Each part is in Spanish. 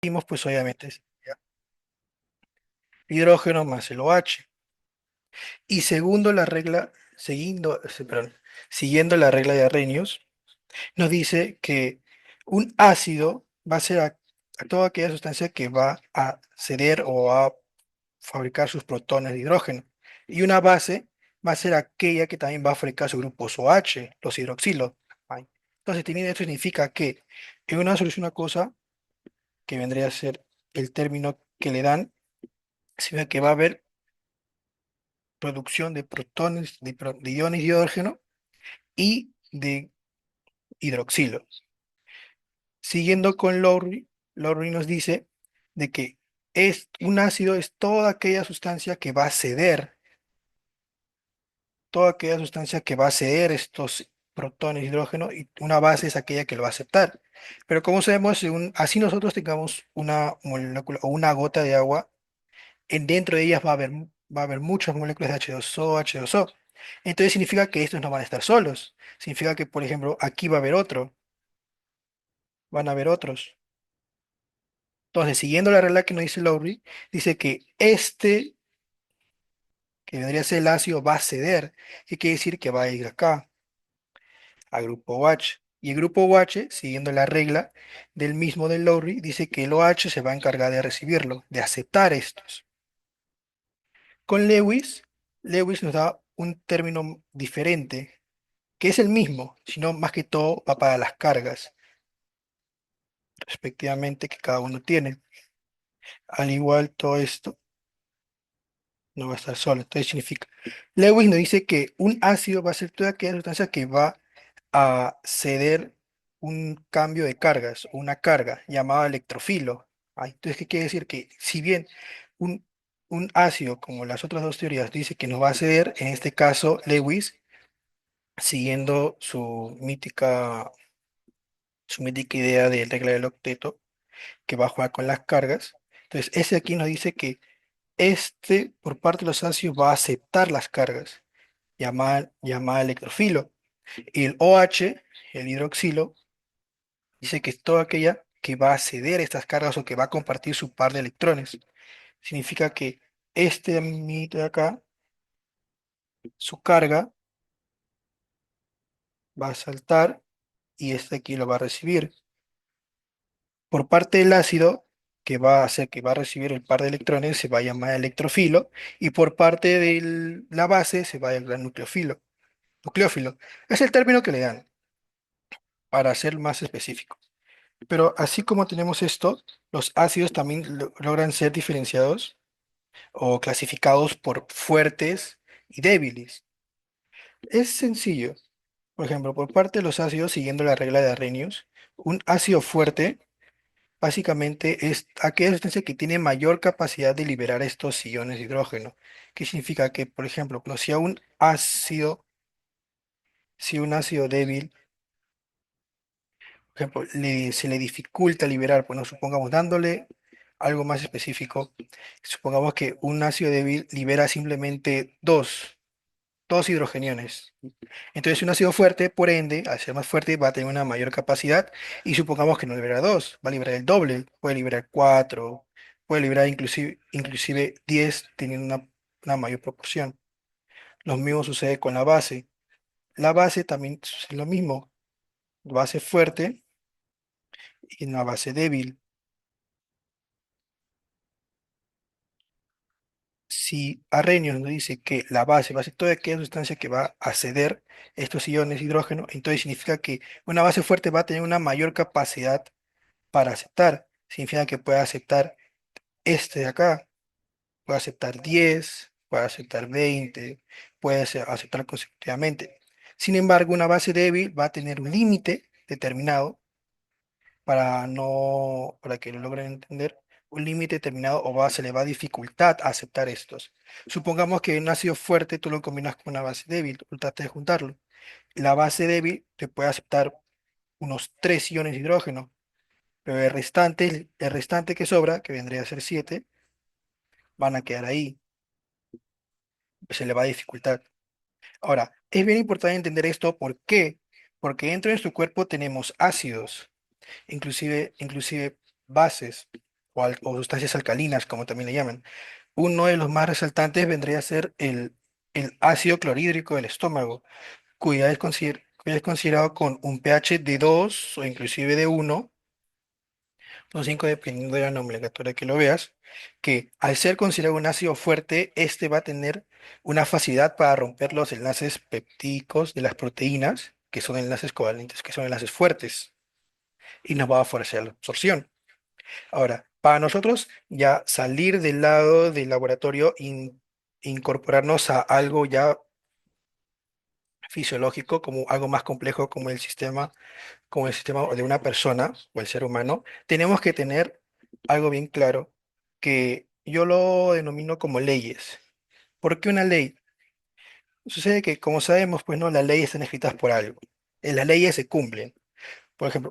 Vimos, pues obviamente sería hidrógeno más el OH. Y segundo la regla, perdón, siguiendo la regla de Arrhenius, nos dice que un ácido va a ser a toda aquella sustancia que va a ceder o a fabricar sus protones de hidrógeno. Y una base va a ser aquella que también va a fabricar sus grupos OH, los hidroxilos. Ay. Entonces, teniendo esto significa que en una solución aquosa, que vendría a ser el término que le dan, significa que va a haber producción de protones, de iones de hidrógeno y de hidroxilo. Siguiendo con Lowry, Lowry nos dice de que un ácido es toda aquella sustancia que va a ceder, toda aquella sustancia que va a ceder estos protones de hidrógeno y una base es aquella que lo va a aceptar. Pero como sabemos, así nosotros tengamos una molécula o una gota de agua, dentro de ellas va a haber muchas moléculas de H2O, H2O. Entonces significa que estos no van a estar solos. Significa que, por ejemplo, aquí va a haber otro, van a haber otros. Entonces, siguiendo la regla que nos dice Lowry, dice que que vendría a ser el ácido, va a ceder. ¿Qué quiere decir? Que va a ir acá, al grupo OH. Y el grupo OH, siguiendo la regla del mismo de Lowry, dice que el OH se va a encargar de recibirlo, de aceptar estos. Con Lewis, Lewis nos da un término diferente, que es el mismo, sino más que todo va para las cargas, respectivamente, que cada uno tiene. Al igual todo esto no va a estar solo. Entonces significa, Lewis nos dice que un ácido va a ser toda aquella sustancia que va a ceder un cambio de cargas, una carga llamada electrofilo. Entonces, ¿qué quiere decir? Que si bien un, un ácido, como las otras dos teorías, dice que nos va a ceder, en este caso, Lewis, siguiendo su mítica idea de regla del octeto, que va a jugar con las cargas. Entonces, ese aquí nos dice que por parte de los ácidos, va a aceptar las cargas, llamada electrofilo. Y el OH, el hidroxilo, dice que es toda aquella que va a ceder estas cargas o que va a compartir su par de electrones. Significa que este amiguito de acá, su carga va a saltar y este aquí lo va a recibir. Por parte del ácido, que va a hacer que va a recibir el par de electrones, se va a llamar electrofilo. Y por parte de la base, se va a llamar nucleófilo. Nucleófilo. Es el término que le dan, para ser más específico. Pero así como tenemos esto, los ácidos también logran ser diferenciados o clasificados por fuertes y débiles. Es sencillo. Por ejemplo, por parte de los ácidos, siguiendo la regla de Arrhenius, un ácido fuerte básicamente es aquella sustancia que tiene mayor capacidad de liberar estos iones de hidrógeno. ¿Qué significa? Que, por ejemplo, no, si un ácido débil, por ejemplo, se le dificulta liberar, bueno, supongamos dándole algo más específico, supongamos que un ácido débil libera simplemente dos hidrogeniones. Entonces, un ácido fuerte, por ende, al ser más fuerte, va a tener una mayor capacidad y supongamos que no libera dos, va a liberar el doble, puede liberar cuatro, puede liberar inclusive 10 teniendo una mayor proporción. Lo mismo sucede con la base. La base también es lo mismo, base fuerte y una base débil. Si Arrhenius nos dice que la base va a ser toda aquella sustancia que va a ceder estos iones de hidrógeno, entonces significa que una base fuerte va a tener una mayor capacidad para aceptar. Significa que puede aceptar este de acá, puede aceptar 10, puede aceptar 20, puede aceptar consecutivamente. Sin embargo, una base débil va a tener un límite determinado para que lo logren entender, un límite determinado se le va a dificultad a aceptar estos. Supongamos que un ácido fuerte tú lo combinas con una base débil, tú tratas de juntarlo. La base débil te puede aceptar unos 3 iones de hidrógeno, pero el restante que sobra, que vendría a ser 7, van a quedar ahí, se le va a dificultar. Ahora, es bien importante entender esto, ¿por qué? Porque dentro de nuestro cuerpo tenemos ácidos, inclusive bases. o sustancias alcalinas, como también le llaman. Uno de los más resaltantes vendría a ser el ácido clorhídrico del estómago, cuya es considerado con un pH de 2 o inclusive de 1 o 5 dependiendo de la nomenclatura que lo veas, que al ser considerado un ácido fuerte, este va a tener una facilidad para romper los enlaces peptídicos de las proteínas, que son enlaces covalentes, que son enlaces fuertes, y nos va a favorecer la absorción. Ahora, para nosotros ya salir del lado del laboratorio, incorporarnos a algo ya fisiológico, como algo más complejo como el sistema de una persona o el ser humano, tenemos que tener algo bien claro que yo lo denomino como leyes. ¿Por qué una ley? Sucede que, como sabemos, pues no, las leyes están escritas por algo. Las leyes se cumplen. Por ejemplo,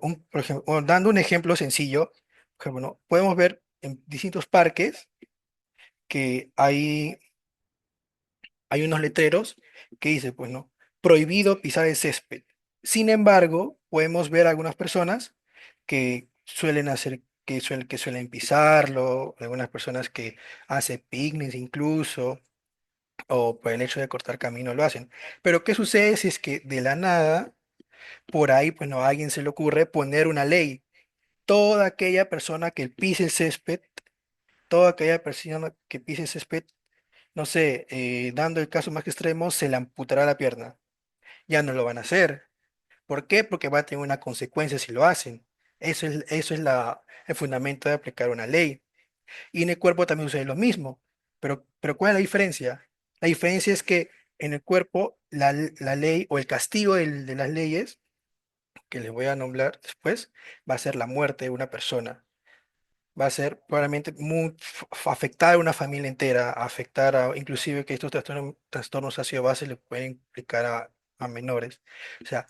dando un ejemplo sencillo, por ejemplo, ¿no? Podemos ver en distintos parques que hay unos letreros que dice, pues no, prohibido pisar el césped. Sin embargo, podemos ver algunas personas que suelen hacer, que suelen pisarlo, algunas personas que hacen picnics incluso, o por el hecho de cortar camino lo hacen. Pero ¿qué sucede si es que de la nada, por ahí, pues no, a alguien se le ocurre poner una ley? Toda aquella persona que pise el césped, toda aquella persona que pise el césped, no sé, dando el caso más extremo, se le amputará la pierna. Ya no lo van a hacer. ¿Por qué? Porque va a tener una consecuencia si lo hacen. Eso es el fundamento de aplicar una ley. Y en el cuerpo también sucede lo mismo. Pero ¿cuál es la diferencia? La diferencia es que en el cuerpo la ley o el castigo de las leyes, que les voy a nombrar después, va a ser la muerte de una persona. Va a ser probablemente afectar a una familia entera, afectar a, inclusive que estos trastornos ácido base le pueden implicar a menores. O sea,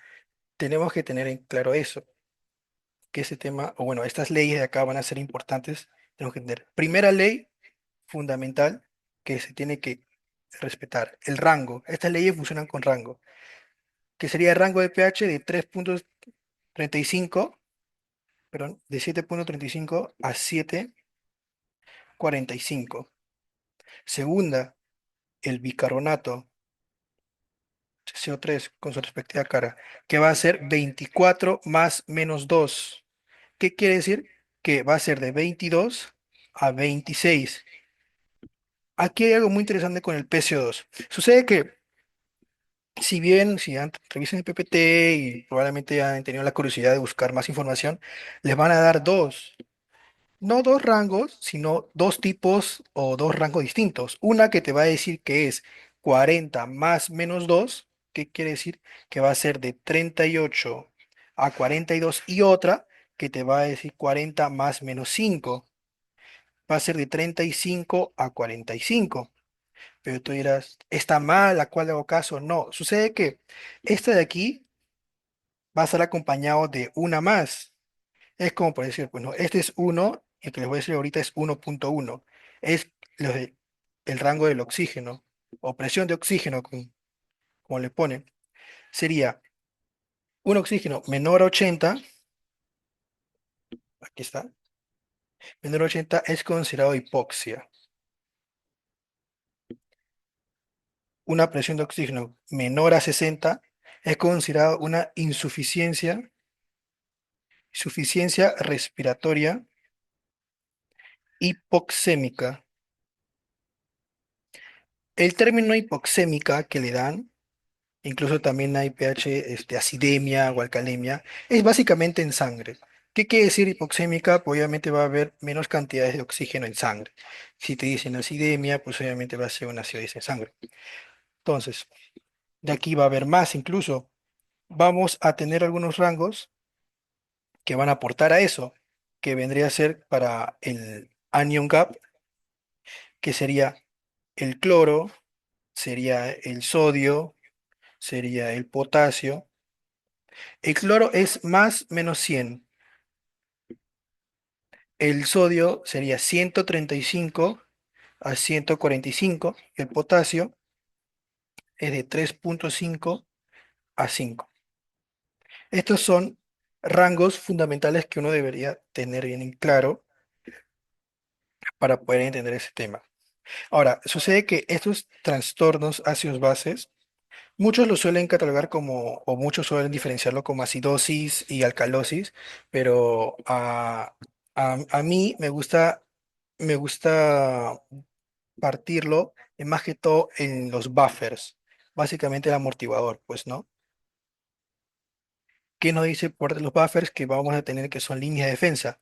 tenemos que tener en claro eso, que ese tema, o bueno, estas leyes de acá van a ser importantes. Tenemos que entender. Primera ley fundamental que se tiene que respetar, el rango. Estas leyes funcionan con rango, que sería el rango de pH de 3,35, perdón, de 7,35 a 7,45. Segunda, el bicarbonato, CO3 con su respectiva cara, que va a ser 24 más menos 2. ¿Qué quiere decir? Que va a ser de 22 a 26. Aquí hay algo muy interesante con el PCO2. Sucede que, si revisan el PPT y probablemente han tenido la curiosidad de buscar más información, les van a dar no dos rangos, sino dos tipos o dos rangos distintos. Una que te va a decir que es 40 más menos 2, que quiere decir que va a ser de 38 a 42, y otra que te va a decir 40 más menos 5, va a ser de 35 a 45. Pero tú dirás, ¿está mal? ¿A cuál hago caso? No, sucede que esta de aquí va a estar acompañado de una más. Es como por decir, bueno, este es uno, y el que les voy a decir ahorita es 1,1. Es el rango del oxígeno, o presión de oxígeno, como le ponen. Sería un oxígeno menor a 80, aquí está, menor a 80 es considerado hipoxia. Una presión de oxígeno menor a 60 es considerado una insuficiencia respiratoria hipoxémica. El término hipoxémica que le dan, incluso también hay pH, acidemia o alcalemia, es básicamente en sangre. ¿Qué quiere decir hipoxémica? Pues obviamente va a haber menos cantidades de oxígeno en sangre. Si te dicen acidemia, pues obviamente va a ser una acidez en sangre. Entonces, de aquí va a haber más incluso. Vamos a tener algunos rangos que van a aportar a eso, que vendría a ser para el anion gap, que sería el cloro, sería el sodio, sería el potasio. El cloro es más menos 100. El sodio sería 135 a 145. El potasio es de 3,5 a 5. Estos son rangos fundamentales que uno debería tener bien en claro para poder entender ese tema. Ahora, sucede que estos trastornos ácidos bases, muchos lo suelen catalogar como, o muchos suelen diferenciarlo como acidosis y alcalosis, pero a mí me gusta partirlo más que todo en los buffers, básicamente el amortiguador, pues, ¿no? ¿Qué nos dice por los buffers que vamos a tener que son líneas de defensa?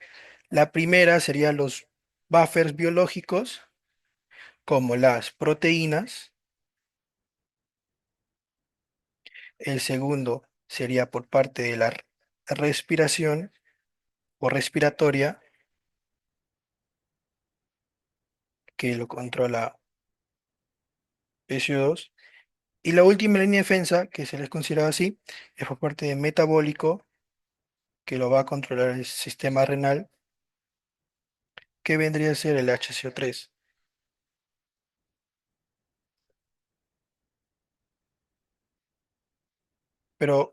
La primera serían los buffers biológicos, como las proteínas. El segundo sería por parte de la respiración o respiratoria, que lo controla PCO2. Y la última línea de defensa, que se les considera así, es por parte de metabólico, que lo va a controlar el sistema renal, que vendría a ser el HCO3. Pero,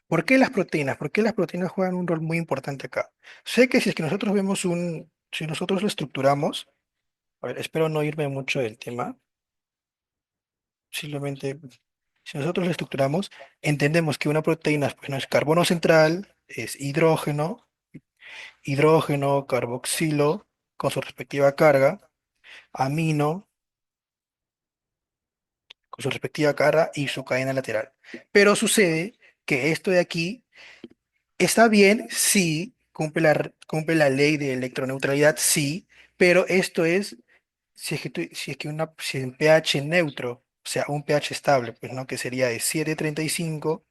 ¿por qué las proteínas? ¿Por qué las proteínas juegan un rol muy importante acá? Sé que si es que nosotros vemos si nosotros lo estructuramos, a ver, espero no irme mucho del tema, simplemente, si nosotros lo estructuramos, entendemos que una proteína pues, no es carbono central, es hidrógeno, carboxilo, con su respectiva carga, amino, con su respectiva carga y su cadena lateral. Pero sucede que esto de aquí está bien, sí, cumple la ley de electroneutralidad, sí, pero esto es si es que si en pH neutro, o sea, un pH estable, pues no, que sería de 7,35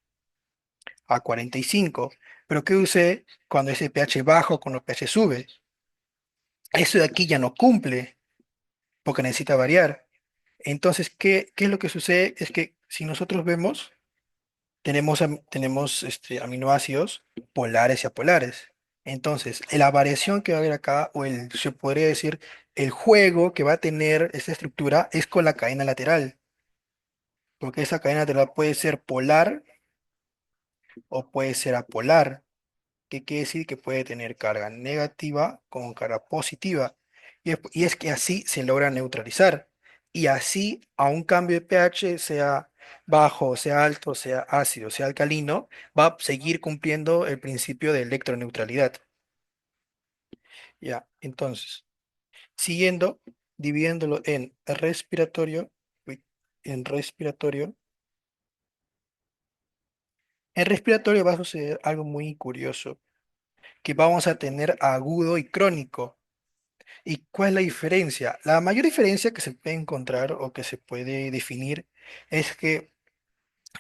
a 45. Pero ¿qué sucede cuando ese pH bajo, cuando el pH sube? Eso de aquí ya no cumple, porque necesita variar. Entonces, ¿qué es lo que sucede? Es que si nosotros vemos, tenemos aminoácidos polares y apolares. Entonces, la variación que va a haber acá, se podría decir, el juego que va a tener esta estructura es con la cadena lateral, porque esa cadena lateral puede ser polar o puede ser apolar. Que quiere decir que puede tener carga negativa con carga positiva. Y es que así se logra neutralizar. Y así, a un cambio de pH, sea bajo, sea alto, sea ácido, sea alcalino, va a seguir cumpliendo el principio de electroneutralidad. Ya, entonces, siguiendo, dividiéndolo en respiratorio, uy, en respiratorio, en respiratorio va a suceder algo muy curioso, que vamos a tener agudo y crónico. ¿Y cuál es la diferencia? La mayor diferencia que se puede encontrar o que se puede definir es que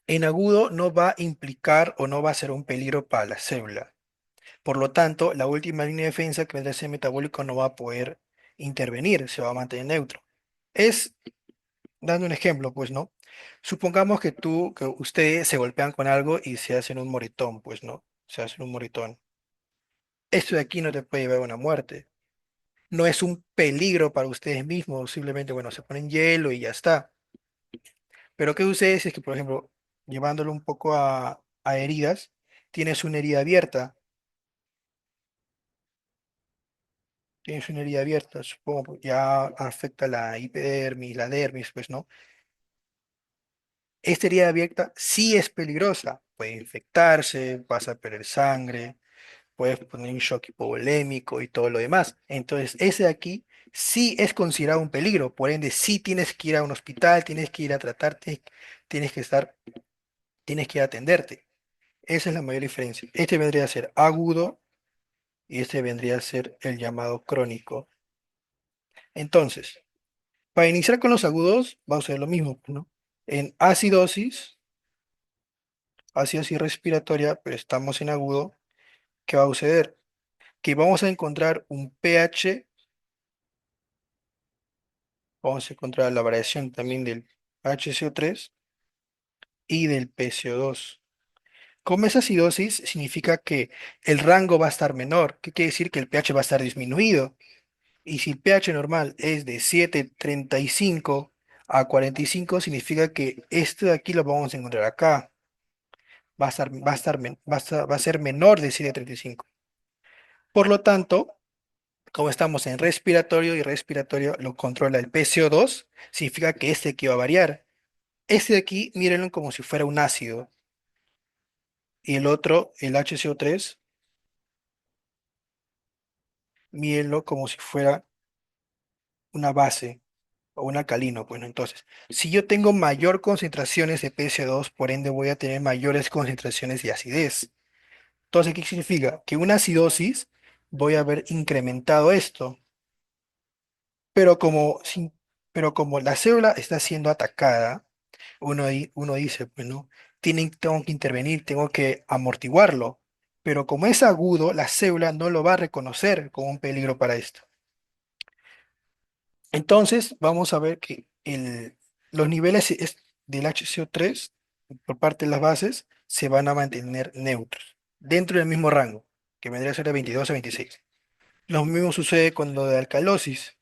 en agudo no va a implicar o no va a ser un peligro para la célula. Por lo tanto, la última línea de defensa que vendrá a ser metabólico no va a poder intervenir, se va a mantener neutro. Es, dando un ejemplo, pues, ¿no? Supongamos que ustedes se golpean con algo y se hacen un moretón, pues, ¿no? Se hacen un moretón. Esto de aquí no te puede llevar a una muerte. No es un peligro para ustedes mismos, simplemente, bueno, se ponen hielo y ya está. Pero ¿qué sucede si es que, por ejemplo, llevándolo un poco a heridas, tienes una herida abierta? Tienes una herida abierta, supongo, pues, ya afecta la hipodermis, la dermis, pues, ¿no? Esta herida abierta sí es peligrosa, puede infectarse, vas a perder sangre, puedes poner un shock hipovolémico y todo lo demás. Entonces, ese de aquí sí es considerado un peligro, por ende, sí tienes que ir a un hospital, tienes que ir a tratarte, tienes que estar, tienes que ir a atenderte. Esa es la mayor diferencia. Este vendría a ser agudo y este vendría a ser el llamado crónico. Entonces, para iniciar con los agudos, vamos a hacer lo mismo, ¿no? En acidosis respiratoria, pero estamos en agudo, ¿qué va a suceder? Que vamos a encontrar un pH. Vamos a encontrar la variación también del HCO3 y del PCO2. Como es acidosis, significa que el rango va a estar menor. ¿Qué quiere decir? Que el pH va a estar disminuido. Y si el pH normal es de 7,35 a 45, significa que este de aquí lo vamos a encontrar acá. Va a ser menor de 7,35. Por lo tanto, Como estamos en respiratorio y respiratorio lo controla el PCO2, significa que este aquí va a variar. Este de aquí, mírenlo como si fuera un ácido. Y el otro, el HCO3, mírenlo como si fuera una base o un alcalino. Bueno, entonces, si yo tengo mayor concentraciones de PCO2, por ende voy a tener mayores concentraciones de acidez. Entonces, ¿qué significa? Que una acidosis voy a haber incrementado esto. Pero como, pero como la célula está siendo atacada, uno dice, bueno, tengo que intervenir, tengo que amortiguarlo. Pero como es agudo, la célula no lo va a reconocer como un peligro para esto. Entonces, vamos a ver que los niveles del HCO3 por parte de las bases se van a mantener neutros, dentro del mismo rango, que vendría a ser de 22 a 26. Lo mismo sucede con lo de alcalosis.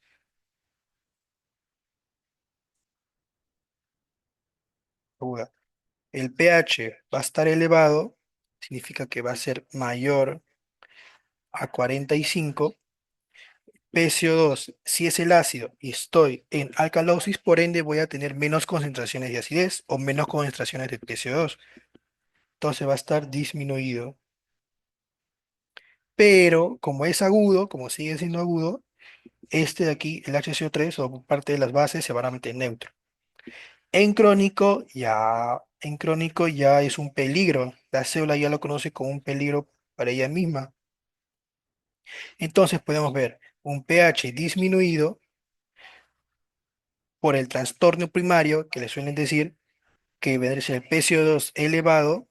Aguda. El pH va a estar elevado, significa que va a ser mayor a 45. PCO2, si es el ácido y estoy en alcalosis, por ende voy a tener menos concentraciones de acidez o menos concentraciones de PCO2. Entonces va a estar disminuido. Pero como es agudo, como sigue siendo agudo, este de aquí, el HCO3 o parte de las bases se van a meter neutro. En crónico ya es un peligro. La célula ya lo conoce como un peligro para ella misma. Entonces podemos ver un pH disminuido por el trastorno primario, que le suelen decir que vendría a ser el PCO2 elevado,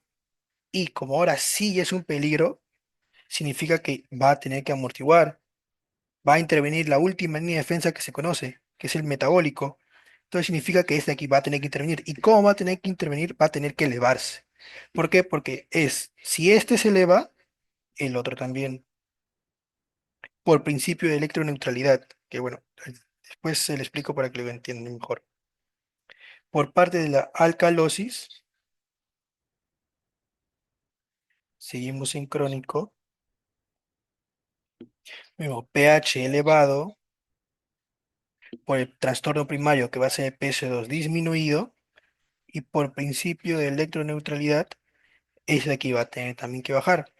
y como ahora sí es un peligro, significa que va a tener que amortiguar, va a intervenir la última línea de defensa que se conoce, que es el metabólico. Entonces significa que este aquí va a tener que intervenir. ¿Y cómo va a tener que intervenir? Va a tener que elevarse. ¿Por qué? Porque si este se eleva, el otro también, por principio de electroneutralidad, que bueno, después se le explico para que lo entiendan mejor. Por parte de la alcalosis, seguimos en crónico, mismo pH elevado, por el trastorno primario que va a ser el PS2 disminuido, y por principio de electroneutralidad, ese de aquí va a tener también que bajar.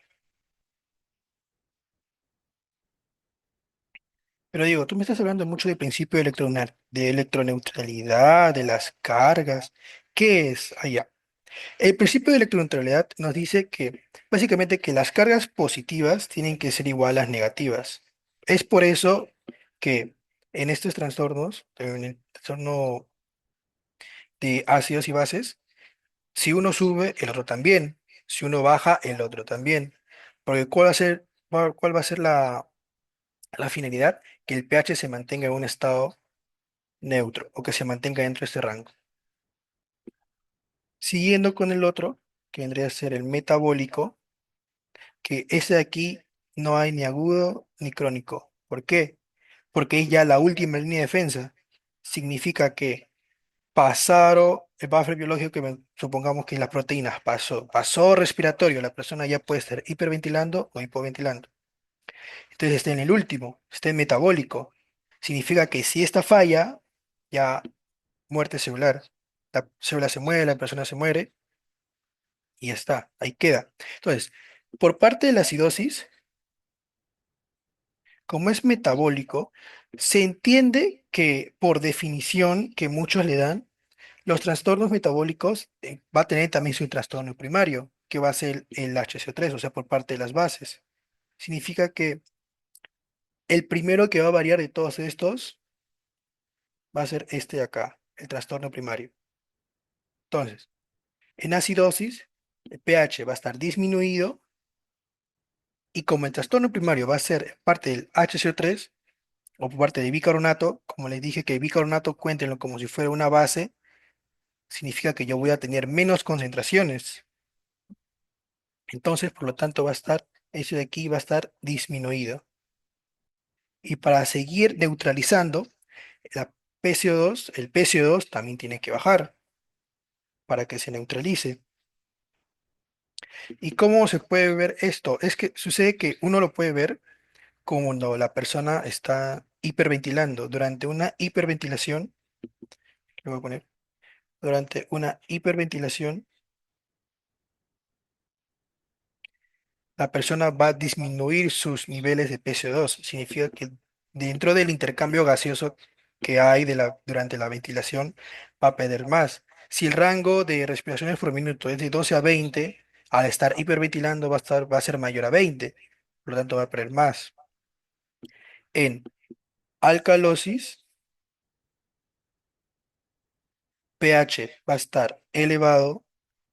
Pero digo, tú me estás hablando mucho del principio de electroneutralidad, de las cargas. ¿Qué es allá? El principio de electroneutralidad nos dice que básicamente que las cargas positivas tienen que ser igual a las negativas. Es por eso que en estos trastornos, en el trastorno de ácidos y bases, si uno sube, el otro también. Si uno baja, el otro también. Porque ¿cuál va a ser la finalidad? Que el pH se mantenga en un estado neutro o que se mantenga dentro de este rango. Siguiendo con el otro, que vendría a ser el metabólico, que ese de aquí no hay ni agudo ni crónico. ¿Por qué? Porque es ya la última línea de defensa. Significa que pasaron el buffer biológico supongamos que las proteínas pasó respiratorio, la persona ya puede estar hiperventilando o hipoventilando. Entonces está en el último, está en metabólico. Significa que si esta falla, ya muerte celular. La célula se muere, la persona se muere y ya está, ahí queda. Entonces, por parte de la acidosis, como es metabólico, se entiende que por definición que muchos le dan, los trastornos metabólicos va a tener también su trastorno primario, que va a ser el HCO3, o sea, por parte de las bases. Significa que el primero que va a variar de todos estos va a ser este de acá, el trastorno primario. Entonces, en acidosis, el pH va a estar disminuido y como el trastorno primario va a ser parte del HCO3 o por parte de bicarbonato, como les dije que el bicarbonato cuéntenlo como si fuera una base, significa que yo voy a tener menos concentraciones. Entonces, por lo tanto, ese de aquí va a estar disminuido. Y para seguir neutralizando, el PCO2 también tiene que bajar para que se neutralice. ¿Y cómo se puede ver esto? Es que sucede que uno lo puede ver cuando la persona está hiperventilando. Durante una hiperventilación, le voy a poner, durante una hiperventilación, la persona va a disminuir sus niveles de PCO2. Significa que dentro del intercambio gaseoso que hay durante la ventilación, va a perder más. Si el rango de respiraciones por minuto es de 12 a 20, al estar hiperventilando va a ser mayor a 20. Por lo tanto, va a perder más. En alcalosis, pH va a estar elevado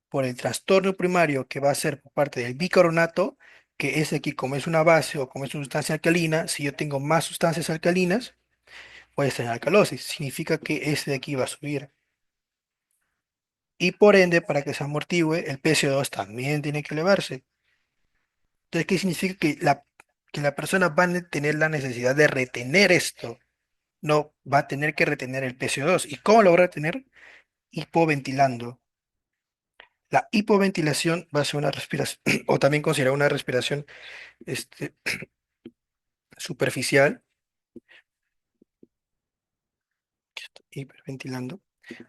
por el trastorno primario que va a ser por parte del bicarbonato, que es aquí como es una base o como es una sustancia alcalina. Si yo tengo más sustancias alcalinas, voy a estar en alcalosis. Significa que este de aquí va a subir. Y por ende, para que se amortigüe, el PCO2 también tiene que elevarse. Entonces, ¿qué significa? Que la persona va a tener la necesidad de retener esto. No va a tener que retener el PCO2. ¿Y cómo lo va a retener? Hipoventilando. La hipoventilación va a ser una respiración, o también considerada una respiración este, superficial, hiperventilando.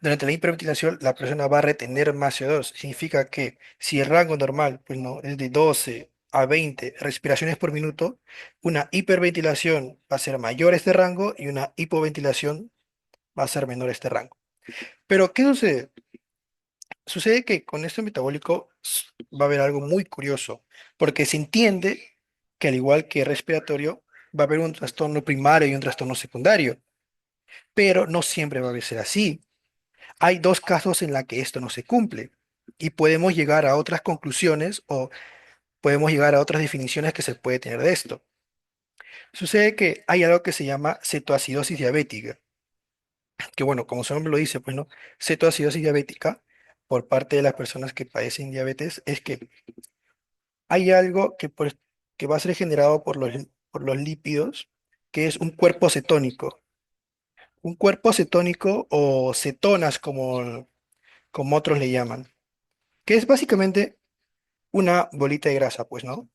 Durante la hiperventilación, la persona va a retener más CO2. Significa que si el rango normal, pues no, es de 12 a 20 respiraciones por minuto, una hiperventilación va a ser mayor este rango y una hipoventilación va a ser menor este rango. Pero, ¿qué sucede? Sucede que con esto metabólico va a haber algo muy curioso, porque se entiende que al igual que respiratorio, va a haber un trastorno primario y un trastorno secundario, pero no siempre va a ser así. Hay dos casos en la que esto no se cumple y podemos llegar a otras conclusiones o podemos llegar a otras definiciones que se puede tener de esto. Sucede que hay algo que se llama cetoacidosis diabética, que bueno, como su nombre lo dice, pues no, cetoacidosis diabética por parte de las personas que padecen diabetes es que hay algo que va a ser generado por los lípidos, que es un cuerpo cetónico. Un cuerpo cetónico o cetonas como otros le llaman, que es básicamente una bolita de grasa, pues, ¿no?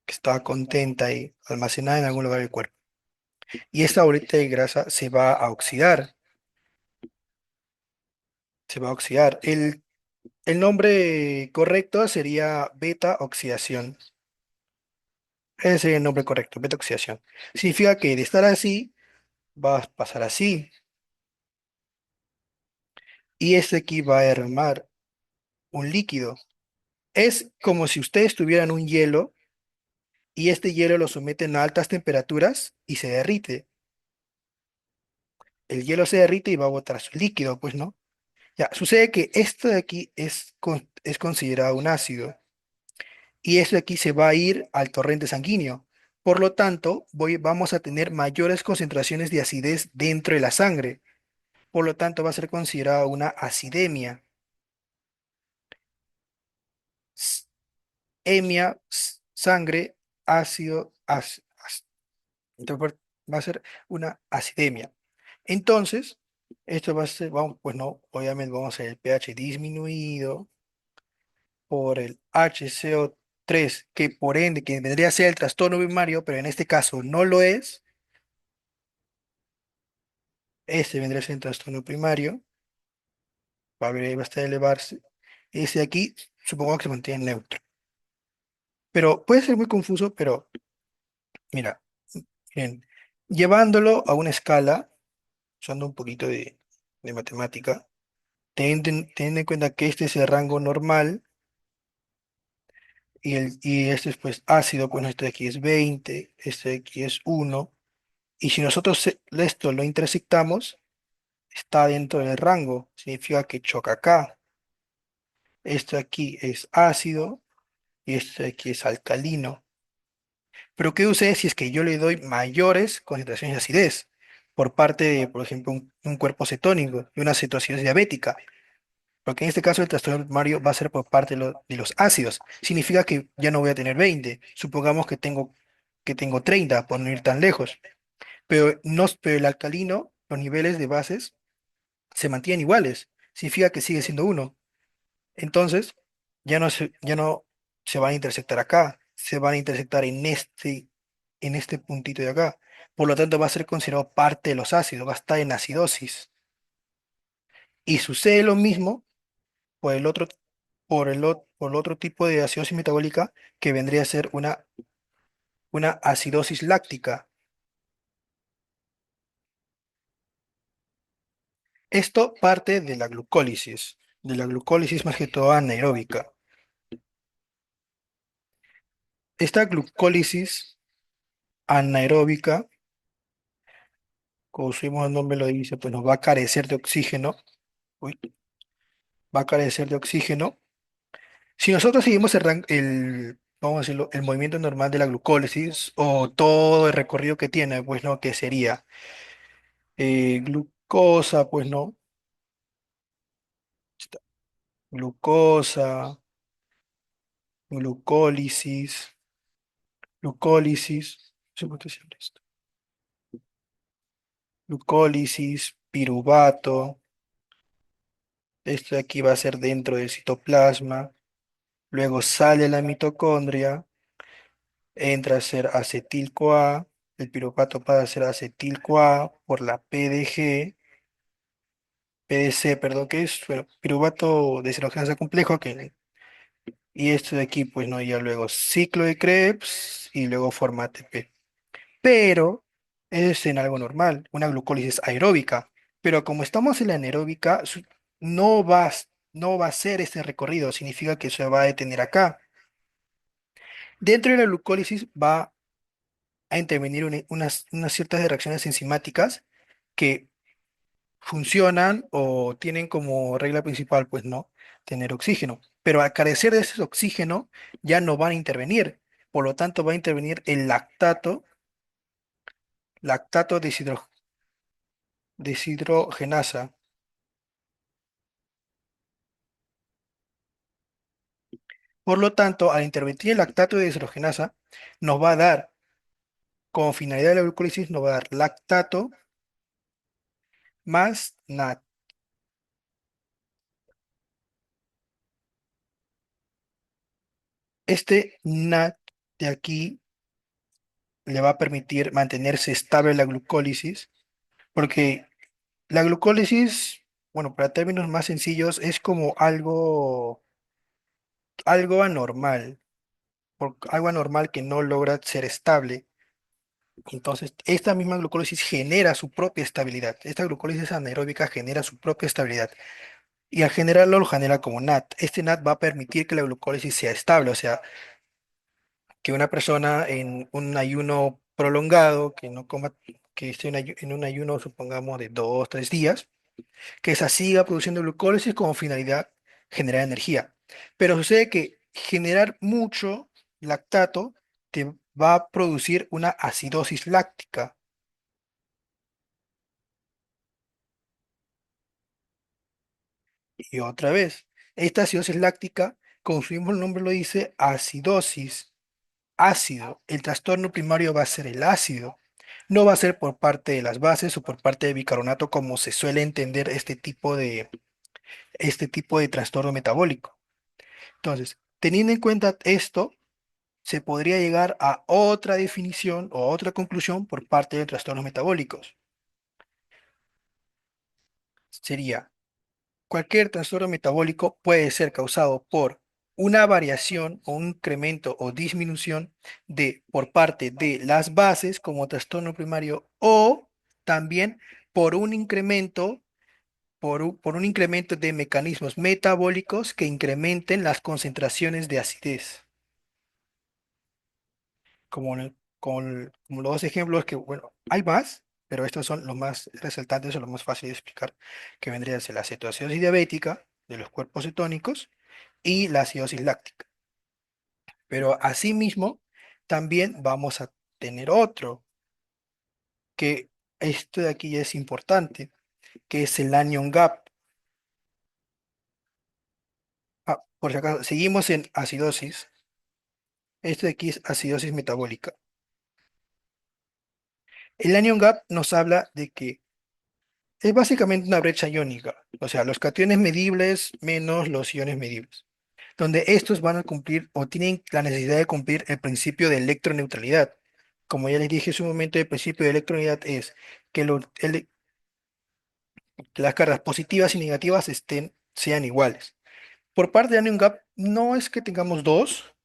Que está contenta y almacenada en algún lugar del cuerpo. Y esta bolita de grasa se va a oxidar, se va a oxidar. El nombre correcto sería beta oxidación. Ese sería el nombre correcto, beta oxidación. Significa que de estar así, va a pasar así. Y este aquí va a derramar un líquido. Es como si ustedes tuvieran un hielo y este hielo lo someten a altas temperaturas y se derrite. El hielo se derrite y va a botar su líquido, pues, ¿no? Ya, sucede que esto de aquí es considerado un ácido y esto de aquí se va a ir al torrente sanguíneo. Por lo tanto, vamos a tener mayores concentraciones de acidez dentro de la sangre. Por lo tanto, va a ser considerado una acidemia. S- Emia, sangre, ácido, entonces va a ser una acidemia. Entonces, esto va a ser, vamos, pues no, obviamente vamos a hacer el pH disminuido por el HCO3, que por ende, que vendría a ser el trastorno primario, pero en este caso no lo es. Este vendría a ser el trastorno primario, va a estar elevarse. Este de aquí, supongo que se mantiene neutro. Pero puede ser muy confuso, pero mira, bien, llevándolo a una escala, usando un poquito de matemática. Ten en cuenta que este es el rango normal y este es pues ácido, pues este de aquí es 20, este de aquí es 1. Y si nosotros esto lo intersectamos, está dentro del rango, significa que choca acá. Esto de aquí es ácido y esto de aquí es alcalino. Pero ¿qué sucede si es que yo le doy mayores concentraciones de acidez por parte de, por ejemplo, un cuerpo cetónico y una cetoacidosis diabética? Porque en este caso el trastorno primario va a ser por parte de los ácidos. Significa que ya no voy a tener 20. Supongamos que tengo 30, por no ir tan lejos. Pero, no, pero el alcalino, los niveles de bases se mantienen iguales. Significa que sigue siendo uno. Entonces, ya no se van a intersectar acá. Se van a intersectar en este. en este puntito de acá. Por lo tanto, va a ser considerado parte de los ácidos, va a estar en acidosis. Y sucede lo mismo por el otro, por el otro tipo de acidosis metabólica que vendría a ser una acidosis láctica. Esto parte de la glucólisis más que todo anaeróbica. Esta glucólisis anaeróbica, como su mismo nombre lo dice, pues nos va a carecer de oxígeno. Uy, va a carecer de oxígeno. Si nosotros seguimos vamos a decirlo, el movimiento normal de la glucólisis o todo el recorrido que tiene, pues no, que sería glucosa, pues no, está, glucosa, glucólisis, glucólisis, no sé por qué se llama esto, glucólisis, piruvato, esto de aquí va a ser dentro del citoplasma, luego sale la mitocondria, entra a ser acetil-CoA, el piruvato pasa a ser acetil-CoA por la PDC, perdón, que es bueno, piruvato deshidrogenasa complejo, y esto de aquí, pues no, ya luego ciclo de Krebs y luego forma ATP. Pero es en algo normal, una glucólisis aeróbica. Pero como estamos en la anaeróbica, no va a ser este recorrido, significa que se va a detener acá. Dentro de la glucólisis va a intervenir unas ciertas reacciones enzimáticas que funcionan o tienen como regla principal, pues no, tener oxígeno. Pero al carecer de ese oxígeno, ya no van a intervenir. Por lo tanto, va a intervenir el lactato deshidrogenasa. Por lo tanto, al intervenir el lactato de deshidrogenasa, nos va a dar, como finalidad de la glucólisis, nos va a dar lactato más NAT. Este NAT de aquí le va a permitir mantenerse estable la glucólisis, porque la glucólisis, bueno, para términos más sencillos, es como algo anormal, algo anormal que no logra ser estable. Entonces, esta misma glucólisis genera su propia estabilidad. Esta glucólisis anaeróbica genera su propia estabilidad. Y al generarlo lo genera como NAT. Este NAT va a permitir que la glucólisis sea estable, o sea, que una persona en un ayuno prolongado, que no coma, que esté en un ayuno, supongamos, de 2, 3 días, que esa siga produciendo glucólisis como finalidad generar energía. Pero sucede que generar mucho lactato te va a producir una acidosis láctica. Y otra vez, esta acidosis láctica, como su mismo nombre lo dice, acidosis, ácido. El trastorno primario va a ser el ácido. No va a ser por parte de las bases o por parte de bicarbonato como se suele entender este tipo de trastorno metabólico. Entonces, teniendo en cuenta esto, se podría llegar a otra definición o a otra conclusión por parte de trastornos metabólicos. Sería, cualquier trastorno metabólico puede ser causado por una variación o un incremento o disminución por parte de las bases como trastorno primario o también por un incremento, por un incremento de mecanismos metabólicos que incrementen las concentraciones de acidez. Como los dos ejemplos que, bueno, hay más, pero estos son los más resaltantes o los más fáciles de explicar, que vendría a ser la cetoacidosis diabética de los cuerpos cetónicos y la acidosis láctica. Pero asimismo, también vamos a tener otro, que esto de aquí ya es importante, que es el anion gap. Ah, por si acaso, seguimos en acidosis. Este de aquí es acidosis metabólica. El anion gap nos habla de que es básicamente una brecha iónica, o sea, los cationes medibles menos los iones medibles, donde estos van a cumplir o tienen la necesidad de cumplir el principio de electroneutralidad. como ya les dije en un momento, el principio de electronidad es que las cargas positivas y negativas sean iguales. Por parte de anion gap, no es que tengamos dos,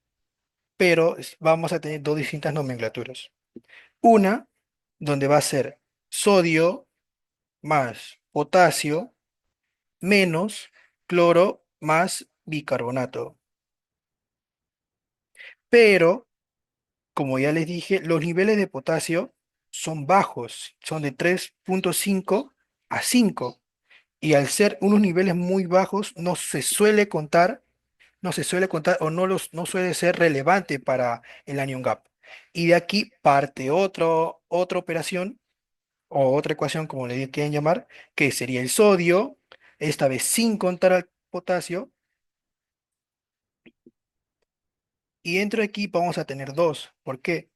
pero vamos a tener dos distintas nomenclaturas. Una, donde va a ser sodio más potasio menos cloro más bicarbonato. Pero, como ya les dije, los niveles de potasio son bajos, son de 3,5 a 5. Y al ser unos niveles muy bajos, no se suele contar o no suele ser relevante para el anion gap. Y de aquí parte otra operación o otra ecuación, como le quieren llamar, que sería el sodio, esta vez sin contar al potasio, y dentro de aquí vamos a tener dos. ¿Por qué?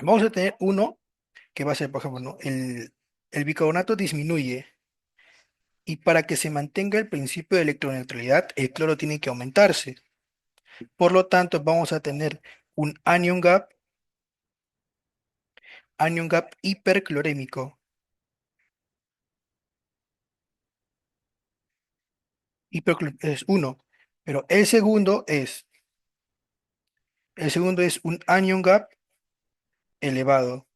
Vamos a tener uno que va a ser, por ejemplo, ¿no? El bicarbonato disminuye, y para que se mantenga el principio de electroneutralidad, el cloro tiene que aumentarse. Por lo tanto, vamos a tener un anion gap hiperclorémico. Es uno. Pero el segundo es un anion gap elevado.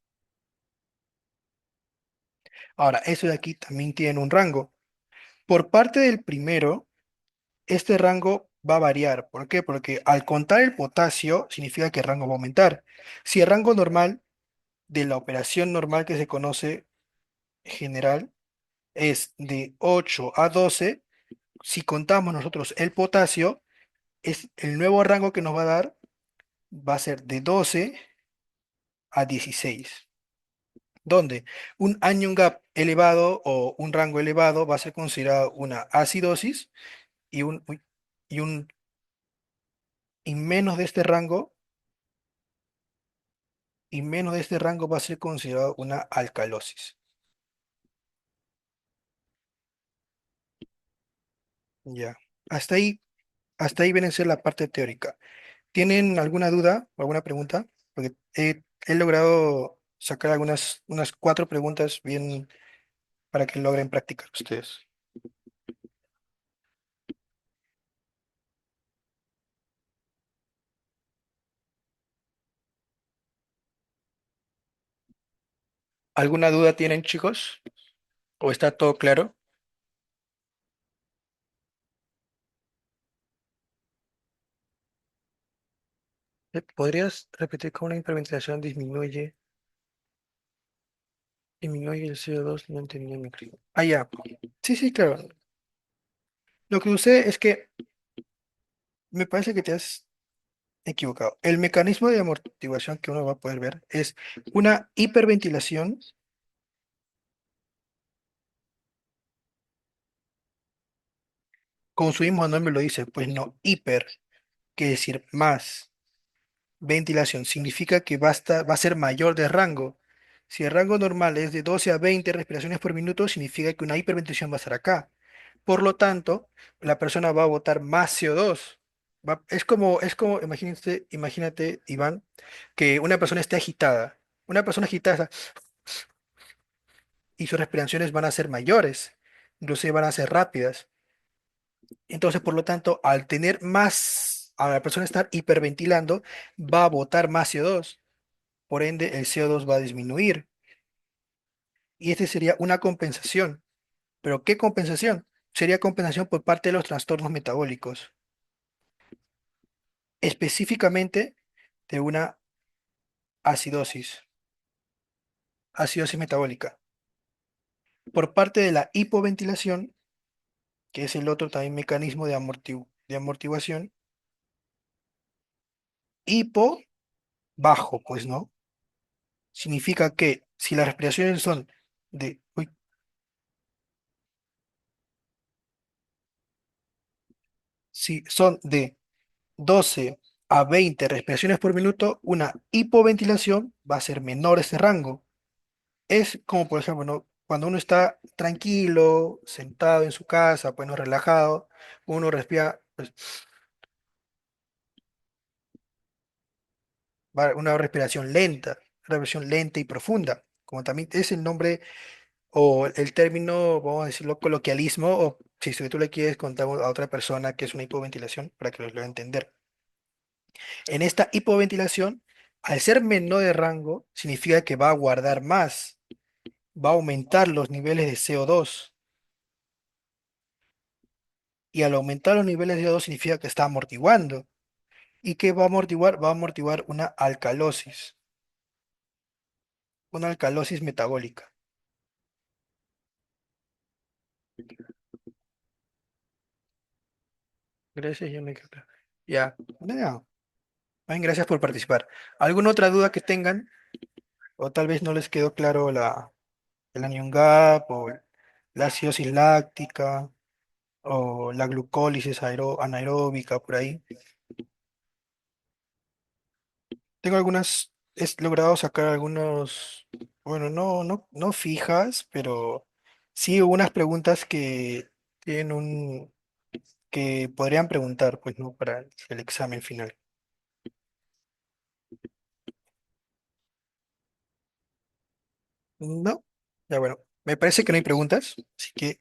Ahora, eso de aquí también tiene un rango. Por parte del primero, este rango va a variar. ¿Por qué? Porque al contar el potasio, significa que el rango va a aumentar. Si el rango normal de la operación normal que se conoce general es de 8 a 12, si contamos nosotros el potasio, el nuevo rango que nos va a dar va a ser de 12 a 16, donde un anion gap elevado o un rango elevado va a ser considerado una acidosis, y un, uy, y un y menos de este rango va a ser considerado una alcalosis. Ya. Hasta ahí, hasta ahí viene a ser la parte teórica. ¿Tienen alguna duda o alguna pregunta? Porque he logrado sacar unas cuatro preguntas bien para que logren practicar ustedes. ¿Alguna duda tienen, chicos? ¿O está todo claro? ¿Podrías repetir cómo la hiperventilación disminuye el CO2? No entendí el micro. Ah, ya. Sí, sí, claro. Lo que sucede es que me parece que te has equivocado. El mecanismo de amortiguación que uno va a poder ver es una hiperventilación. Como su mismo nombre lo dice, pues no, hiper, que decir más. Ventilación significa que va a ser mayor de rango. Si el rango normal es de 12 a 20 respiraciones por minuto, significa que una hiperventilación va a estar acá. Por lo tanto, la persona va a botar más CO2. Imagínate, Iván, que una persona esté agitada. Una persona agitada y sus respiraciones van a ser mayores, inclusive van a ser rápidas. Entonces, por lo tanto, a la persona estar hiperventilando, va a botar más CO2. Por ende, el CO2 va a disminuir. Y este sería una compensación. ¿Pero qué compensación? Sería compensación por parte de los trastornos metabólicos, específicamente de una acidosis, acidosis metabólica. Por parte de la hipoventilación, que es el otro también mecanismo de amortiguación, hipo bajo, pues no. Significa que si las respiraciones son uy, si son de 12 a 20 respiraciones por minuto, una hipoventilación va a ser menor este rango. Es como, por ejemplo, ¿no? Cuando uno está tranquilo, sentado en su casa, bueno, relajado, uno respira, pues, una respiración lenta. una versión lenta y profunda, como también es el nombre o el término, vamos a decirlo, coloquialismo, o si tú le quieres contar a otra persona que es una hipoventilación, para que lo pueda entender. En esta hipoventilación, al ser menor de rango, significa que va a guardar más, va a aumentar los niveles de CO2, y al aumentar los niveles de CO2 significa que está amortiguando. ¿Y qué va a amortiguar? Va a amortiguar una alcalosis metabólica. Gracias, yo me quedo acá. Ya, ya. Bien, gracias por participar. ¿Alguna otra duda que tengan? O tal vez no les quedó claro el anion gap o la acidosis láctica o la glucólisis anaeróbica por ahí. Tengo algunas, he logrado sacar algunos, bueno, no fijas, pero sí unas preguntas que tienen que podrían preguntar, pues, ¿no? Para el examen final. No, ya bueno, me parece que no hay preguntas, así que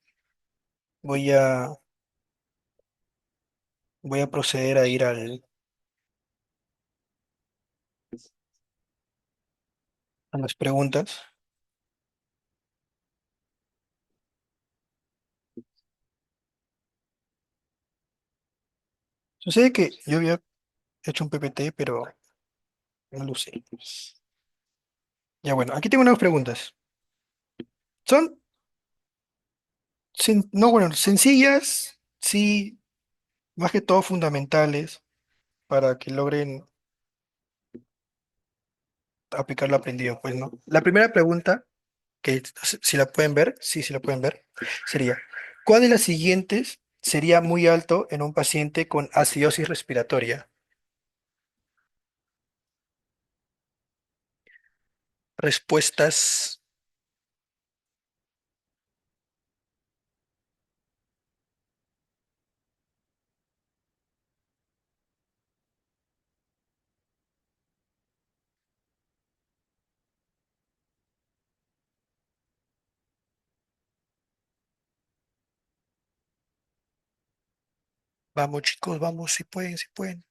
voy a, voy a proceder a ir a las preguntas. Sucede que yo había hecho un PPT, pero no lo sé. Ya bueno, aquí tengo unas preguntas. Son, no, bueno, sencillas, sí, más que todo fundamentales para que logren aplicar lo aprendido, pues, ¿no? La primera pregunta, que si la pueden ver, sí, si la pueden ver, sería, ¿cuál de las siguientes sería muy alto en un paciente con acidosis respiratoria? Respuestas, vamos chicos, vamos, si pueden, si pueden.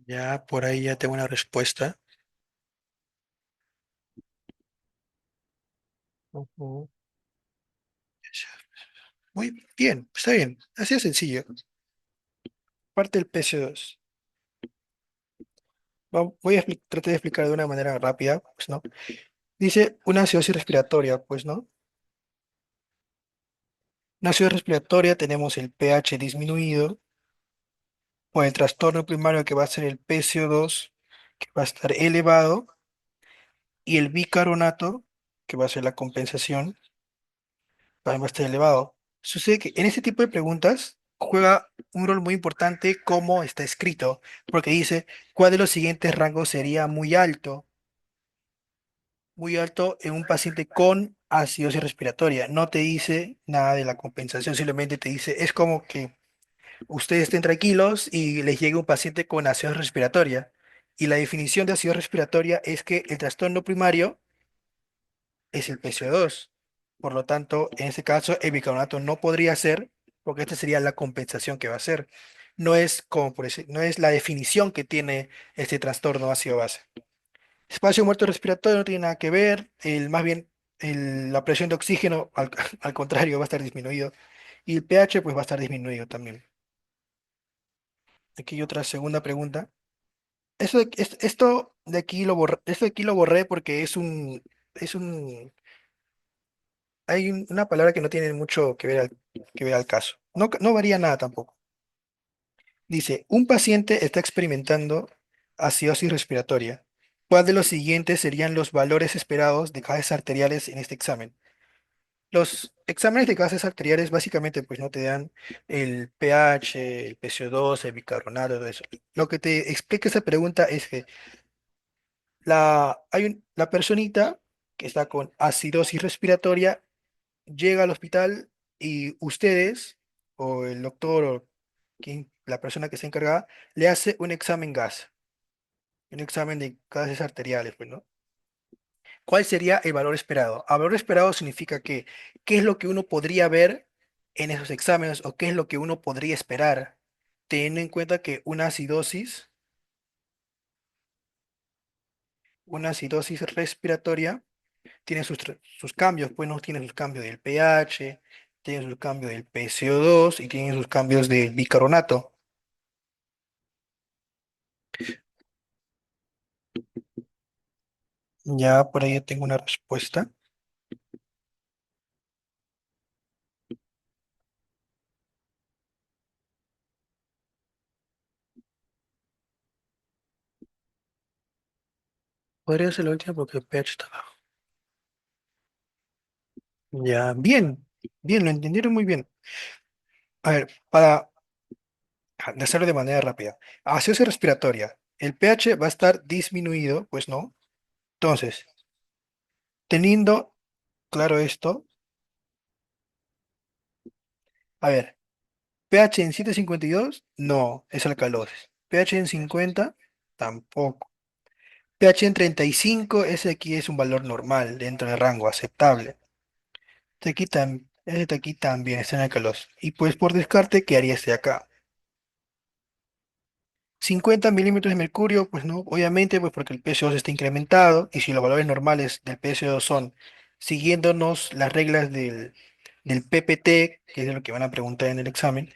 Ya por ahí ya tengo una respuesta. Ujú. Muy bien, está bien, así de sencillo. Parte del PC2. Voy a tratar de explicar de una manera rápida, pues, ¿no? Dice una acidosis respiratoria, pues, ¿no? Una acidosis respiratoria tenemos el pH disminuido, o el trastorno primario que va a ser el PCO2, que va a estar elevado, y el bicarbonato, que va a ser la compensación, también va a estar elevado. Sucede que en este tipo de preguntas juega un rol muy importante cómo está escrito, porque dice, ¿cuál de los siguientes rangos sería muy alto? Muy alto en un paciente con acidosis respiratoria. No te dice nada de la compensación, simplemente te dice, es como que ustedes estén tranquilos y les llegue un paciente con acidosis respiratoria. Y la definición de acidosis respiratoria es que el trastorno primario es el PCO2. Por lo tanto, en este caso, el bicarbonato no podría ser, porque esta sería la compensación que va a ser. No es como por decir, no es la definición que tiene este trastorno ácido-base. Espacio muerto respiratorio no tiene nada que ver, más bien la presión de oxígeno, al contrario, va a estar disminuido. Y el pH, pues va a estar disminuido también. Aquí hay otra segunda pregunta. Esto de aquí esto de aquí lo borré porque es un, una palabra que no tiene mucho que ver al caso. No, no varía nada tampoco. Dice, un paciente está experimentando acidosis respiratoria. ¿Cuál de los siguientes serían los valores esperados de gases arteriales en este examen? Los exámenes de gases arteriales básicamente pues no te dan el pH, el PCO2, el bicarbonato, todo eso. Lo que te explica esa pregunta es que La personita que está con acidosis respiratoria llega al hospital y ustedes, o el doctor, o la persona que se encarga, le hace un examen gas, un examen de gases arteriales, pues, ¿no? ¿Cuál sería el valor esperado? El valor esperado significa que, ¿qué es lo que uno podría ver en esos exámenes o qué es lo que uno podría esperar, teniendo en cuenta que una acidosis respiratoria tiene sus cambios, pues no tiene sus cambios del pH, tiene sus cambios del PCO2 y tiene sus cambios del bicarbonato. Ya por ahí tengo una respuesta. Podría ser la última porque el pH está bajo. Ya, bien, bien, lo entendieron muy bien. A ver, para hacerlo de manera rápida. Acidosis respiratoria. El pH va a estar disminuido, pues no. Entonces, teniendo claro esto, a ver, pH en 7,52, no, es alcalosis. pH en 50, tampoco. pH en 35, ese aquí es un valor normal, dentro del rango aceptable. Ese de aquí también está en alcalosis. Y pues por descarte, ¿qué haría este de acá? 50 milímetros de mercurio, pues no, obviamente, pues porque el PCO2 está incrementado y si los valores normales del PCO2 son siguiéndonos las reglas del PPT, que es de lo que van a preguntar en el examen,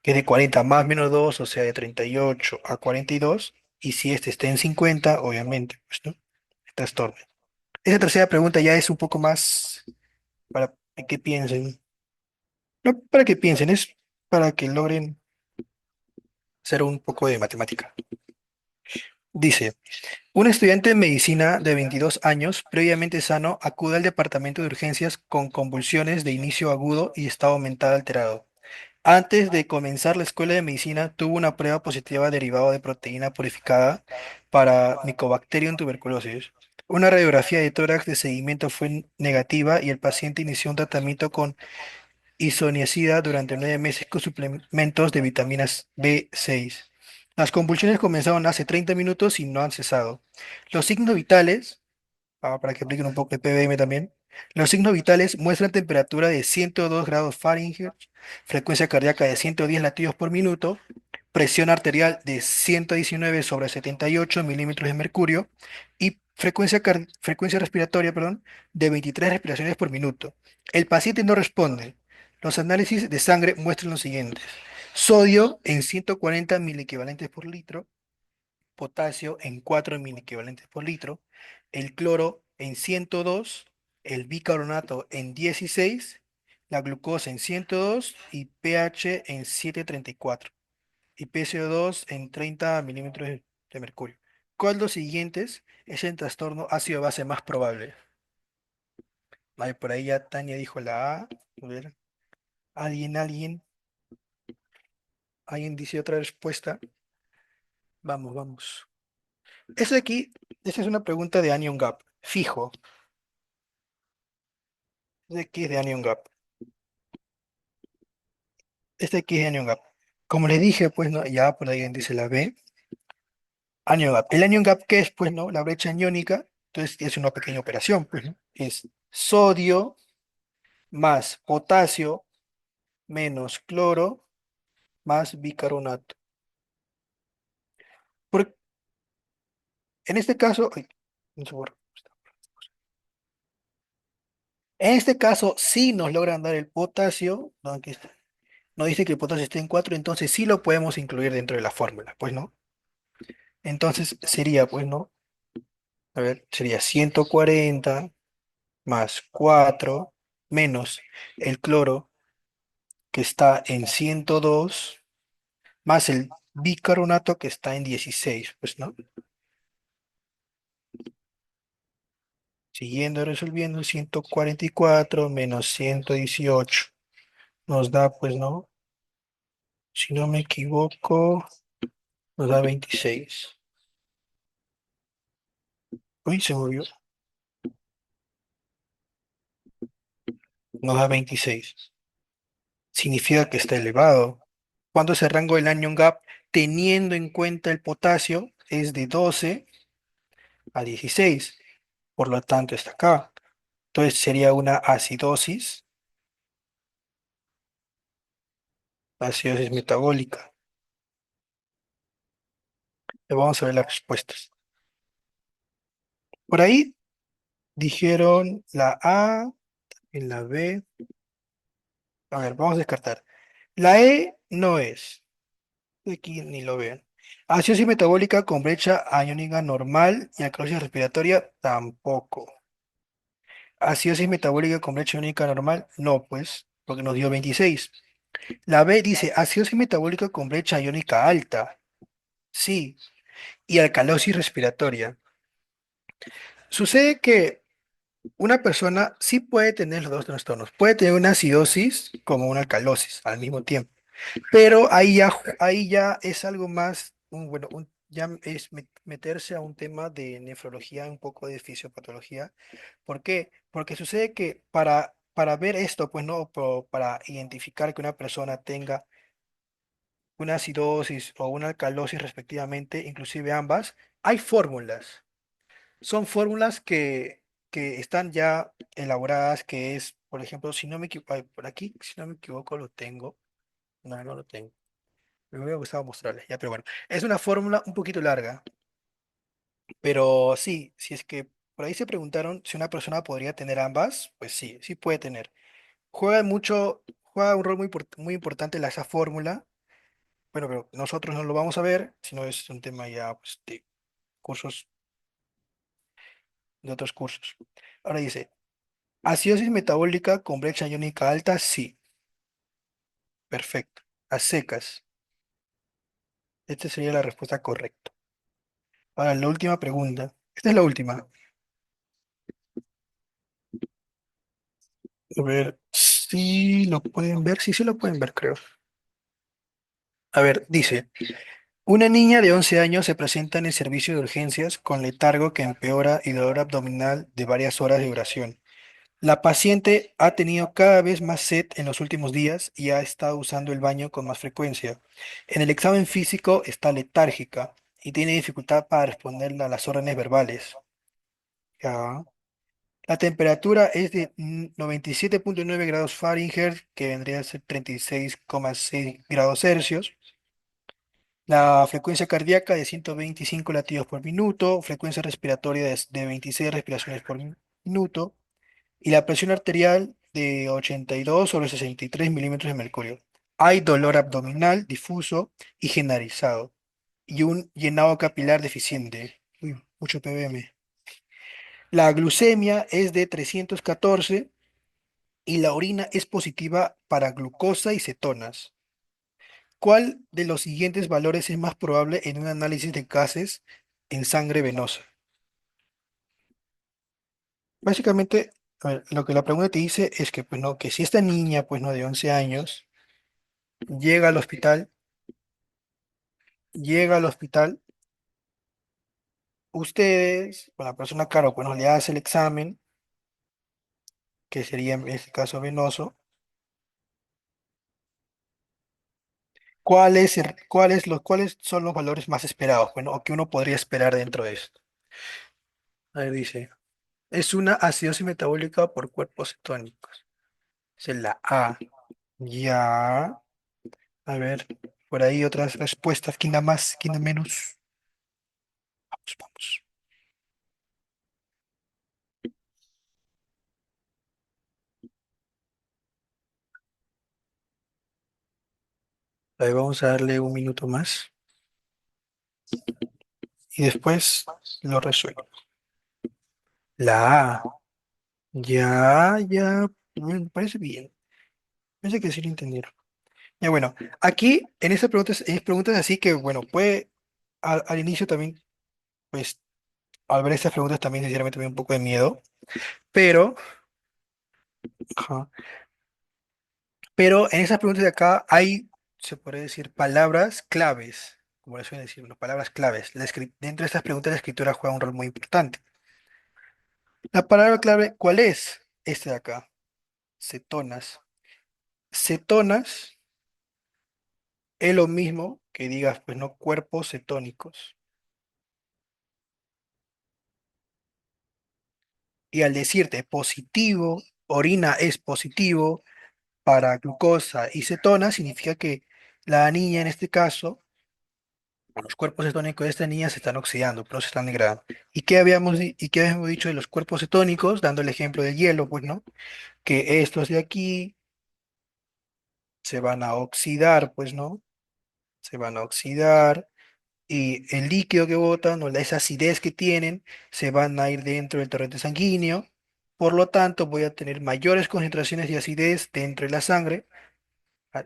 que es de 40 más menos 2, o sea, de 38 a 42, y si este está en 50, obviamente, pues no, trastorno. Esa tercera pregunta ya es un poco más para que piensen, no para que piensen, es para que logren hacer un poco de matemática. Dice. Un estudiante de medicina de 22 años, previamente sano, acude al departamento de urgencias con convulsiones de inicio agudo y estado mental alterado. Antes de comenzar la escuela de medicina, tuvo una prueba positiva derivada de proteína purificada para Mycobacterium tuberculosis. Una radiografía de tórax de seguimiento fue negativa y el paciente inició un tratamiento con isoniazida durante 9 meses con suplementos de vitaminas B6. Las convulsiones comenzaron hace 30 minutos y no han cesado. Los signos vitales, para que apliquen un poco de PBM también, los signos vitales muestran temperatura de 102 grados Fahrenheit, frecuencia cardíaca de 110 latidos por minuto, presión arterial de 119 sobre 78 milímetros de mercurio y frecuencia respiratoria, perdón, de 23 respiraciones por minuto. El paciente no responde. Los análisis de sangre muestran lo siguiente: sodio en 140 miliequivalentes por litro, potasio en 4 miliequivalentes por litro, el cloro en 102, el bicarbonato en 16, la glucosa en 102 y pH en 7,34 y PCO2 en 30 milímetros de mercurio. ¿Cuál de los siguientes es el trastorno ácido base más probable? Vale, por ahí ya Tania dijo la A. A ver, alguien dice otra respuesta. Vamos, vamos. Esta de aquí, esta es una pregunta de Anion Gap. Fijo, de aquí es de Anion Gap. Este aquí es de Anion Gap. Como les dije, pues, ¿no? Ya por ahí dice la B. Anion Gap. El Anion Gap, ¿qué es? Pues, ¿no? La brecha aniónica. Entonces, es una pequeña operación, pues, ¿no? Es sodio más potasio menos cloro más bicarbonato. Por- en este caso, ay, no se borra. En este caso, sí nos logran dar el potasio, ¿no? Aquí está. No dice que el potasio esté en 4, entonces sí lo podemos incluir dentro de la fórmula, pues, ¿no? Entonces sería, pues, ¿no? A ver, sería 140 más 4 menos el cloro que está en 102 más el bicarbonato que está en 16, pues, ¿no? Siguiendo resolviendo, 144 menos 118 nos da, pues, ¿no? Si no me equivoco, nos da 26. Uy, se movió. Nos da 26. Significa que está elevado. Cuando ese rango del anion gap, teniendo en cuenta el potasio, es de 12 a 16. Por lo tanto, está acá. Entonces sería una acidosis metabólica. Vamos a ver las respuestas. Por ahí dijeron la A y la B. A ver, vamos a descartar. La E no es. Aquí ni lo vean. Acidosis metabólica con brecha iónica normal y alcalosis respiratoria tampoco. Acidosis metabólica con brecha iónica normal, no, pues, porque nos dio 26. La B dice acidosis metabólica con brecha iónica alta, sí, y alcalosis respiratoria. Sucede que una persona sí puede tener los dos trastornos, puede tener una acidosis como una alcalosis al mismo tiempo. Pero ahí ya es algo más, bueno, ya es meterse a un tema de nefrología, un poco de fisiopatología. ¿Por qué? Porque sucede que para ver esto, pues no, para identificar que una persona tenga una acidosis o una alcalosis respectivamente, inclusive ambas, hay fórmulas. Son fórmulas que están ya elaboradas, que es, por ejemplo, si no me equivoco, por aquí, si no me equivoco, lo tengo. No, no lo tengo. Me hubiera gustado mostrarles, ya, pero bueno, es una fórmula un poquito larga, pero sí, si es que por ahí se preguntaron si una persona podría tener ambas, pues sí, sí puede tener. Juega un rol muy importante esa fórmula, bueno, pero nosotros no lo vamos a ver, sino es un tema ya pues, de cursos, de otros cursos. Ahora dice, acidosis metabólica con brecha iónica alta, sí, perfecto, a secas. Esta sería la respuesta correcta. Ahora, la última pregunta. Esta es la última. A ver, si lo pueden ver, sí, sí lo pueden ver, creo. A ver, dice, una niña de 11 años se presenta en el servicio de urgencias con letargo que empeora y dolor abdominal de varias horas de duración. La paciente ha tenido cada vez más sed en los últimos días y ha estado usando el baño con más frecuencia. En el examen físico está letárgica y tiene dificultad para responder a las órdenes verbales. Ya. La temperatura es de 97,9 grados Fahrenheit, que vendría a ser 36,6 grados Celsius. La frecuencia cardíaca de 125 latidos por minuto, frecuencia respiratoria de 26 respiraciones por minuto y la presión arterial de 82 sobre 63 milímetros de mercurio. Hay dolor abdominal difuso y generalizado y un llenado capilar deficiente. Uy, mucho ppm. La glucemia es de 314 y la orina es positiva para glucosa y cetonas. ¿Cuál de los siguientes valores es más probable en un análisis de gases en sangre venosa? Básicamente, a ver, lo que la pregunta te dice es que, pues, no, que si esta niña, pues, no, de 11 años, llega al hospital, ustedes, con la persona, claro, pues, no le hace el examen, que sería en este caso venoso, ¿cuáles son los valores más esperados? Bueno, o que uno podría esperar dentro de esto. A ver, dice. Es una acidosis metabólica por cuerpos cetónicos. Es la A. Ya. A ver, por ahí otras respuestas. ¿Quién da más? ¿Quién da menos? Vamos, vamos. A ver, vamos a darle un minuto más y después lo resuelvo. La A. Ya, ya. Me parece bien. Pensé que sí lo entendieron. Ya bueno, aquí en estas preguntas, es preguntas así que, bueno, puede al inicio también, pues, al ver estas preguntas también sinceramente me da un poco de miedo, pero, ajá. Pero en esas preguntas de acá hay, se puede decir, palabras claves, como les suelen decir, bueno, palabras claves. Dentro de estas preguntas la escritura juega un rol muy importante. La palabra clave, ¿cuál es? Este de acá, cetonas. Cetonas es lo mismo que digas, pues no, cuerpos cetónicos. Y al decirte positivo, orina es positivo para glucosa y cetona, significa que la niña en este caso, o los cuerpos cetónicos de esta niña se están oxidando, pero se están degradando. ¿Y qué habíamos dicho de los cuerpos cetónicos? Dando el ejemplo del hielo, pues, ¿no? Que estos de aquí se van a oxidar, pues, ¿no? Se van a oxidar y el líquido que botan o esa acidez que tienen se van a ir dentro del torrente sanguíneo. Por lo tanto, voy a tener mayores concentraciones de acidez dentro de la sangre.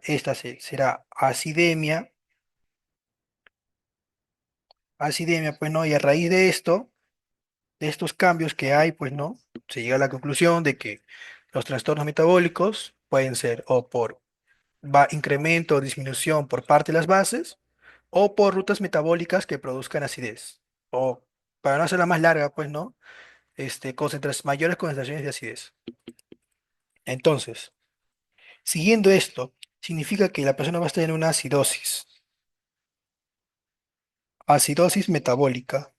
Esta será acidemia, acidemia, pues no, y a raíz de esto, de estos cambios que hay, pues no, se llega a la conclusión de que los trastornos metabólicos pueden ser o por incremento o disminución por parte de las bases o por rutas metabólicas que produzcan acidez. O, para no hacerla más larga, pues no, mayores concentraciones de acidez. Entonces, siguiendo esto, significa que la persona va a estar en una acidosis, acidosis metabólica.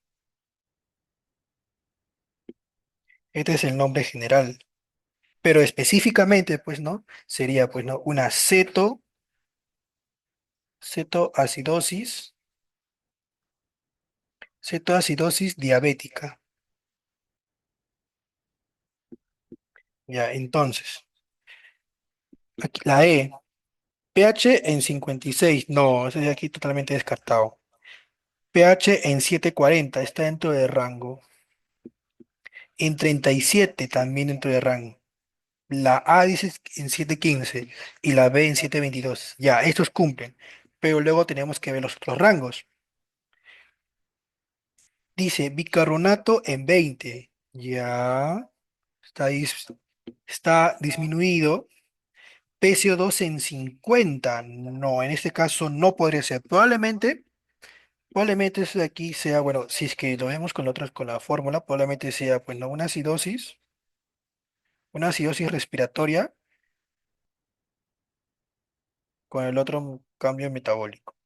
Este es el nombre general. Pero específicamente, pues, ¿no? Sería, pues, ¿no? Una cetoacidosis, cetoacidosis diabética. Ya, entonces, aquí, la E, pH en 56, no, ese de aquí totalmente descartado. pH en 740, está dentro de rango. En 37 también dentro de rango. La A dice en 715 y la B en 722. Ya, estos cumplen. Pero luego tenemos que ver los otros rangos. Dice bicarbonato en 20. Ya, está disminuido. PCO2 en 50. No, en este caso no podría ser. Probablemente eso de aquí sea, bueno, si es que lo vemos con con la fórmula, probablemente sea, pues no, una acidosis respiratoria con el otro cambio metabólico.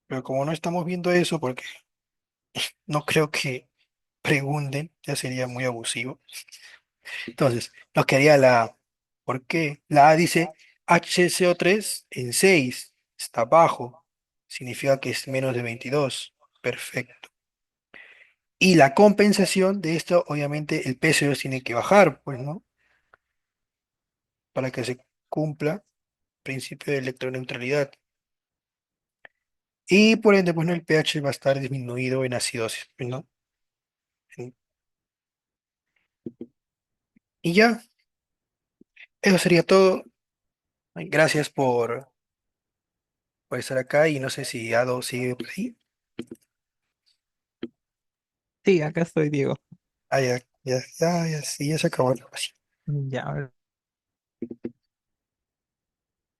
Pero como no estamos viendo eso, porque no creo que pregunten, ya sería muy abusivo. Entonces, nos quedaría la A. ¿Por qué? La A dice HCO3 en 6 está bajo, significa que es menos de 22. Perfecto. Y la compensación de esto, obviamente, el PCO tiene que bajar, pues, ¿no? Para que se cumpla el principio de electroneutralidad. Y por ende, pues, ¿no? El pH va a estar disminuido en acidosis, pues, ¿no? En- Y ya, eso sería todo. Ay, gracias por estar acá y no sé si Ado sigue por ahí. Sí, acá estoy, Diego. Ah, ya, ya, ya, ya, sí, ya se acabó la grabación. Ya,